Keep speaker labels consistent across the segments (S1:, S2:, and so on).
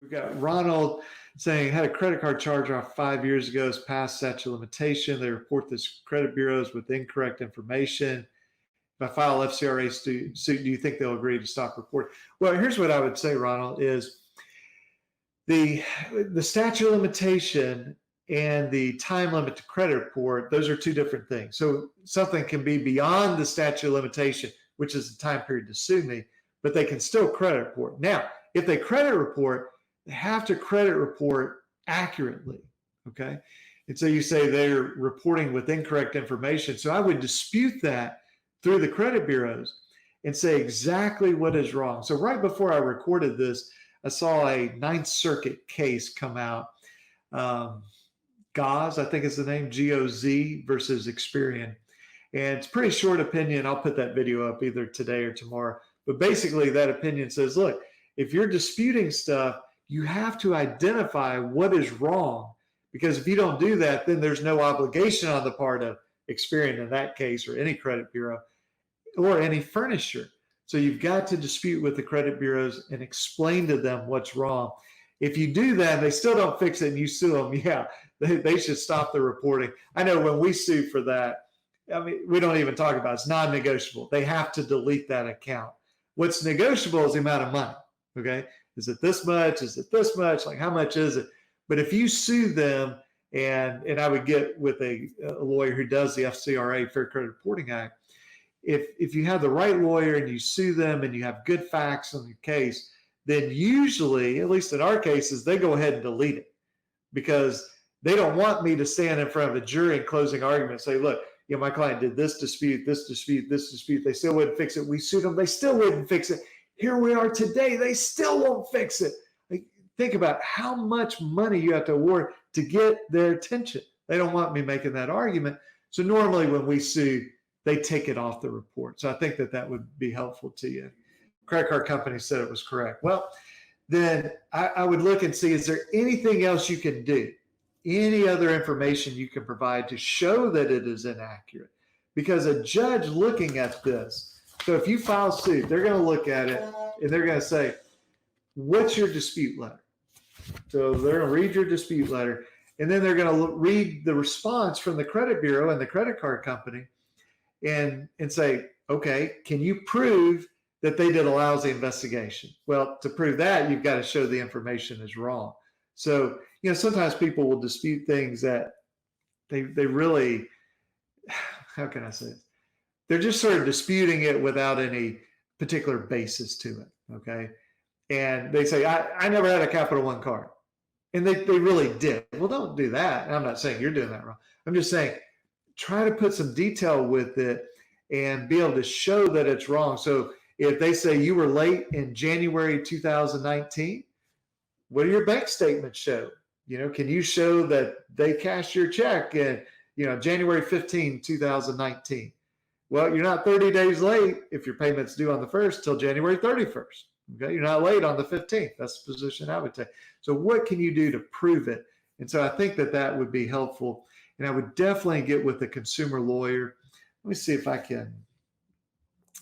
S1: We've got Ronald saying, had a credit card charge off 5 years ago, it's past statute of limitation. They report this credit bureaus with incorrect information. If I file FCRA suit, do you think they'll agree to stop reporting? Well, here's what I would say, Ronald, is the statute of limitation and the time limit to credit report, those are two different things. So something can be beyond the statute of limitation, which is the time period to sue me, but they can still credit report. Now, if they credit report, they have to credit report accurately, okay? And so you say they're reporting with incorrect information. So I would dispute that through the credit bureaus and say exactly what is wrong. So right before I recorded this, I saw a Ninth Circuit case come out. Goz, I think is the name, G-O-Z versus Experian. And it's a pretty short opinion. I'll put that video up either today or tomorrow. But basically that opinion says, look, if you're disputing stuff, you have to identify what is wrong, because if you don't do that, then there's no obligation on the part of Experian in that case, or any credit bureau, or any furnisher. So you've got to dispute with the credit bureaus and explain to them what's wrong. If you do that, they still don't fix it and you sue them, yeah, they should stop the reporting. I know when we sue for that, I mean, we don't even talk about it. It's non-negotiable. They have to delete that account. What's negotiable is the amount of money, okay? Is it this much? Is it this much? Like, how much is it? But if you sue them, and I would get with a lawyer who does the FCRA, Fair Credit Reporting Act, if you have the right lawyer and you sue them and you have good facts on the case, then usually, at least in our cases, they go ahead and delete it, because they don't want me to stand in front of a jury in closing argument and say, look, you know, my client did this dispute, this dispute, this dispute. They still wouldn't fix it. We sued them. They still wouldn't fix it. Here we are today. They still won't fix it. Like, think about how much money you have to award to get their attention. They don't want me making that argument. So normally when we sue, they take it off the report. So I think that that would be helpful to you. Credit card company said it was correct. Well, then I would look and see, is there anything else you can do? Any other information you can provide to show that it is inaccurate? Because a judge looking at this, so if you file suit, they're going to look at it and they're going to say, what's your dispute letter? So they're going to read your dispute letter, and then they're going to read the response from the credit bureau and the credit card company and say, okay, can you prove that they did a lousy investigation? Well, to prove that, you've got to show the information is wrong. So, you know, sometimes people will dispute things that they really, how can I say it? They're just sort of disputing it without any particular basis to it, okay? And they say, I never had a Capital One card. And they really did. Well, don't do that. And I'm not saying you're doing that wrong. I'm just saying, try to put some detail with it and be able to show that it's wrong. So if they say you were late in January 2019, what do your bank statements show? You know, can you show that they cashed your check in, you know, January 15, 2019? Well, you're not 30 days late if your payment's due on the 1st till January 31st. Okay, you're not late on the 15th. That's the position I would take. So what can you do to prove it? And so I think that that would be helpful. And I would definitely get with the consumer lawyer. Let me see if I can.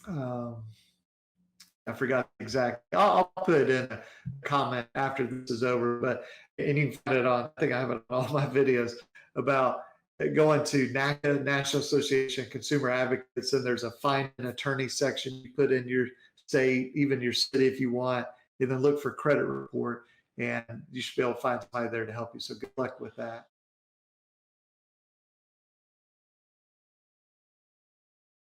S1: I forgot exactly. I'll put it in a comment after this is over, but and you can find it on, I think I have it on all my videos, about going to NACA, National Association of Consumer Advocates, and there's a find an attorney section. You put in your state, even your city if you want, and then look for credit report, and you should be able to find somebody there to help you. So good luck with that.